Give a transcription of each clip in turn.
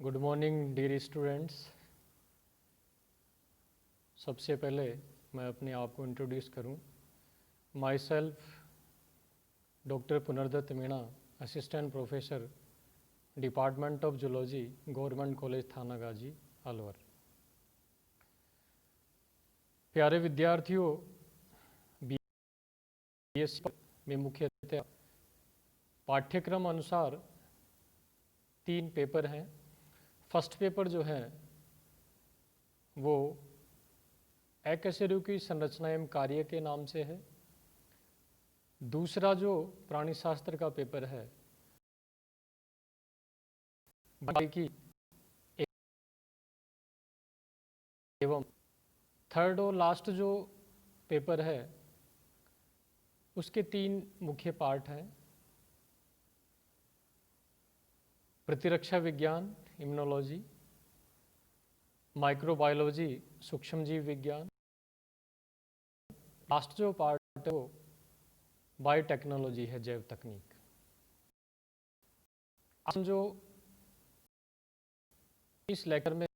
Good morning dear students. सबसे पहले मैं अपने आप को इंट्रोड्यूस करूं। Myself doctor Punardatt Meena, assistant professor, department of zoology, government college Thanagazi, Alwar. प्यारे विद्यार्थियों, बीएससी में मुख्यतः पाठ्यक्रम अनुसार 3 पेपर हैं। फर्स्ट पेपर जो है वो अकशेरुकी की संरचना एवं कार्य के नाम से है। दूसरा जो प्राणी शास्त्र का पेपर है की एवं थर्ड और लास्ट जो पेपर है उसके 3 मुख्य पार्ट हैं। प्रतिरक्षा विज्ञान, इम्यूनोलॉजी, माइक्रोबायोलॉजी, सूक्ष्मजीव विज्ञान, लास्ट जो पार्ट है वो बायोटेक्नोलॉजी है, जैव तकनीक। हम जो इस लेक्चर में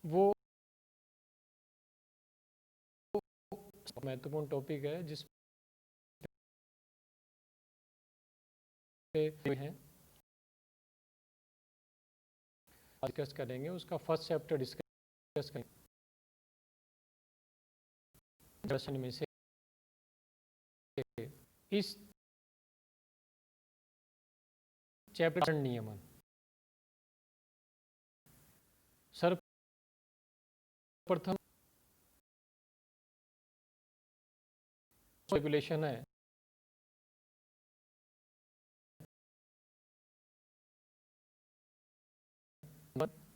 वो महत्वपूर्ण टॉपिक है जिस पे हैं डिस्कस करेंगे। उसका फर्स्ट चैप्टर डिस्कस करेंगे में से इस चैप्टर नियमन। सर्वप्रथम रेगुलेशन है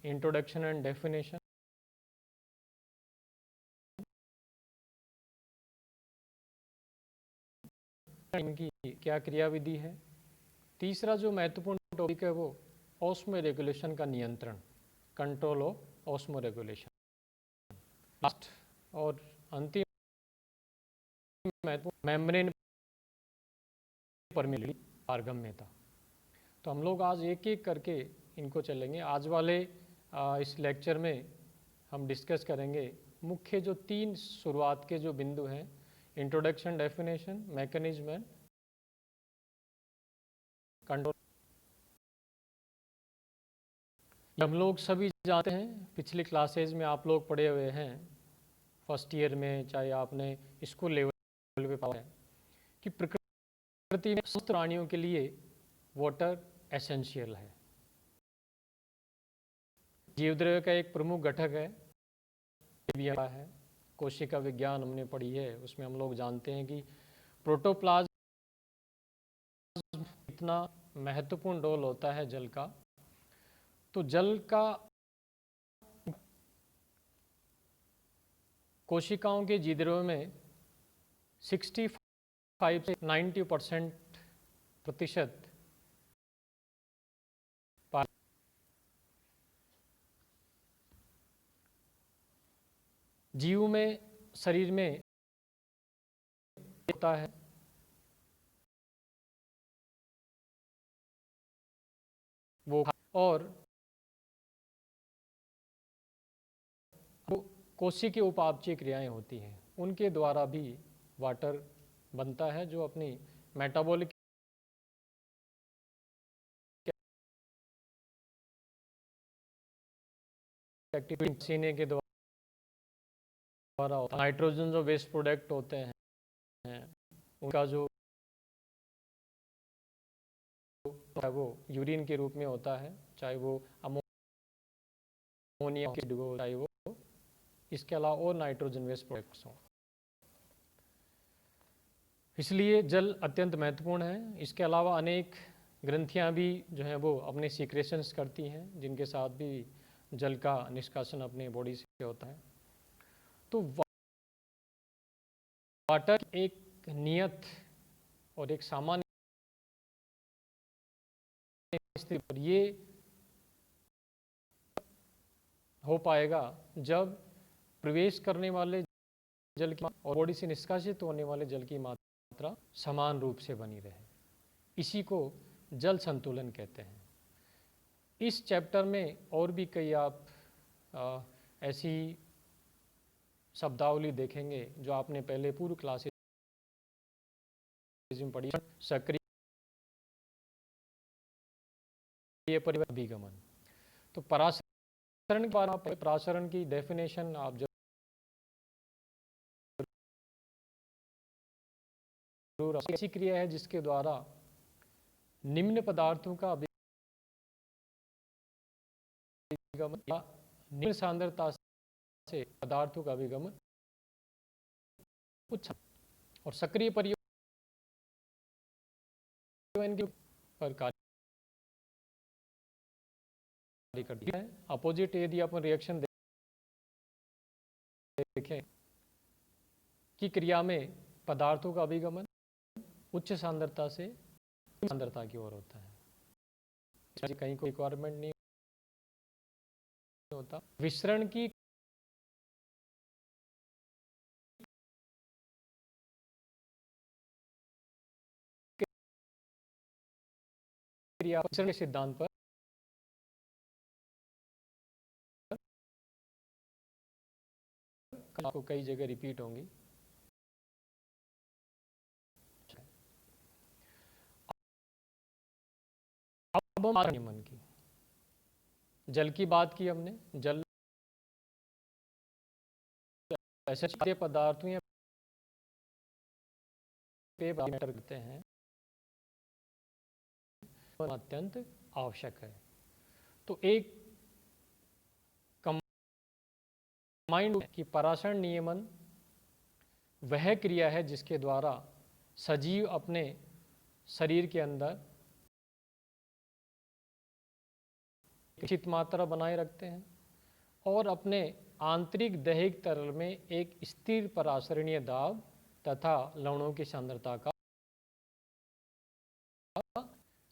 इंट्रोडक्शन एंड डेफिनेशन, इनकी क्या क्रियाविधि है। तीसरा जो महत्वपूर्ण टॉपिक है वो ऑस्मो रेगुलेशन का नियंत्रण, control of osmo regulation. Last और अंतिम महत्वपूर्ण मेम्ब्रेन परमेबिलिटी, पारगम्यता। तो हम लोग आज एक एक करके इनको चलेंगे। आज वाले इस लेक्चर में हम डिस्कस करेंगे मुख्य जो 3 शुरुआत के जो बिंदु हैं, introduction, definition, mechanism and control. हम लोग सभी जानते हैं, पिछली क्लासेज में आप लोग पढ़े हुए हैं, फर्स्ट ईयर में चाहे आपने स्कूल लेवल पे पढ़ा है कि प्रकृति में समस्त प्राणियों के लिए वाटर एसेंशियल है। जीवद्रव्य का एक प्रमुख घटक है। कोशिका विज्ञान हमने पढ़ी है, उसमें हम लोग जानते हैं कि प्रोटोप्लाज्म इतना महत्वपूर्ण रोल होता है जल का। तो जल का कोशिकाओं के जीवद्रव्य में 65 से 90% प्रतिशत जीव में शरीर में होता है। वो और कोशिकीय के उपापचय क्रियाएं होती हैं, उनके द्वारा भी वाटर बनता है, जो अपनी मेटाबॉलिक एक्टिविटी पसीने के द्वारा नाइट्रोजन जो वेस्ट प्रोडक्ट होते हैं उनका जो है वो यूरिन के रूप में होता है, चाहे वो अमोनिया चाहे वो इसके अलावा और नाइट्रोजन वेस्ट प्रोडक्ट्स हों। इसलिए जल अत्यंत महत्वपूर्ण है। इसके अलावा अनेक ग्रंथियां भी जो हैं वो अपने सीक्रेशंस करती हैं, जिनके साथ भी जल का निष्कासन अपने बॉडी से होता है। तो वाटर एक नियत और एक सामान्य स्थिति पर ये हो पाएगा जब प्रवेश करने वाले जल की और बॉडी से निष्कासित होने वाले जल की मात्रा मात्रा समान रूप से बनी रहे, इसी को जल संतुलन कहते हैं। इस चैप्टर में और भी कई आप ऐसी शब्दावली देखेंगे जो आपने पहले पूर्व क्लासेज में पढ़ी। सक्रिय परिवर्तन अभिगमन, तो परासरण के बारे में परासरण की डेफिनेशन आप जरूर। ऐसी क्रिया है जिसके द्वारा निम्न पदार्थों का अभिगमन या निम्न सांद्रता से पदार्थों का अभिगमन उच्च और सक्रिय परिवहन के पर कार्य करती है। अपोजिट यदि अपन रिएक्शन देखें कि क्रिया में पदार्थों का अभिगमन उच्च सांद्रता से सांद्रता की ओर होता है, कहीं कोई रिक्वायरमेंट नहीं होता। विसरण की क्रिया विसरण के सिद्धांत पर आपको कई जगह रिपीट होंगी। अब हम नियमन की, जल की बात की हमने। जल ऐसे खाद्य पदार्थों या पेय मैटर करते हैं, अत्यंत आवश्यक है। तो एक कंबाइंड की परासरण नियमन वह क्रिया है जिसके द्वारा सजीव अपने शरीर के अंदर निश्चित मात्रा बनाए रखते हैं और अपने आंतरिक दैहिक तरल में एक स्थिर परासरणीय दाब तथा लवणों की सांद्रता का।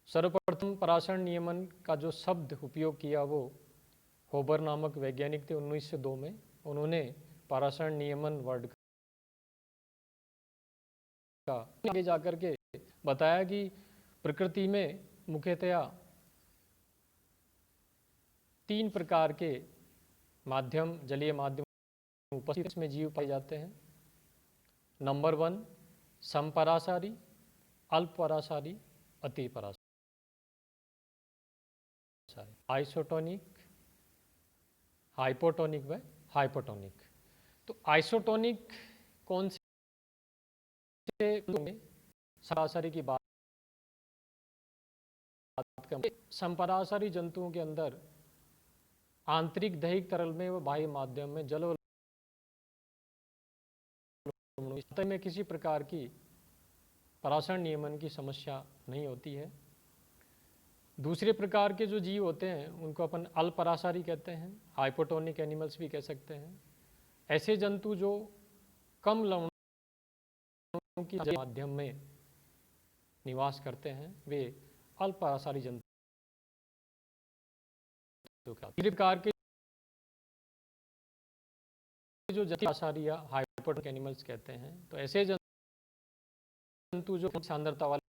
सर्वप्रथम परासरण नियमन का जो शब्द उपयोग किया वो होबर नामक वैज्ञानिक थे 1902 में। उन्होंने परासरण नियमन वर्ड का आगे जाकर के बताया कि प्रकृति में मुख्यतया 3 प्रकार के माध्यम, जलीय माध्यम उपस्थित में जीव पाए जाते हैं। नंबर 1 समपरासारी, अल्पपरासारी, अतिपरासारी, आइसोटोनिक, हाइपोटोनिक व हाइपोटोनिक। तो आइसोटोनिक कौन से समपरासारी की बात करें। समपरासारी जंतुओं के अंदर आंतरिक दैहिक तरल में व बाह्य माध्यम में जल में किसी प्रकार की परासरण नियमन की समस्या नहीं होती है। दूसरे प्रकार के जो जीव होते हैं उनको अपन अल्पपरासारी कहते हैं, हाइपोटोनिक एनिमल्स भी कह सकते हैं। ऐसे जंतु जो कम लवणों की माध्यम में निवास करते हैं वे अल्पपरासारी जंतु। प्रकार के जो जंतु या हाइपोटोनिक एनिमल्स कहते हैं, तो ऐसे जंतु जो सांद्रता वाले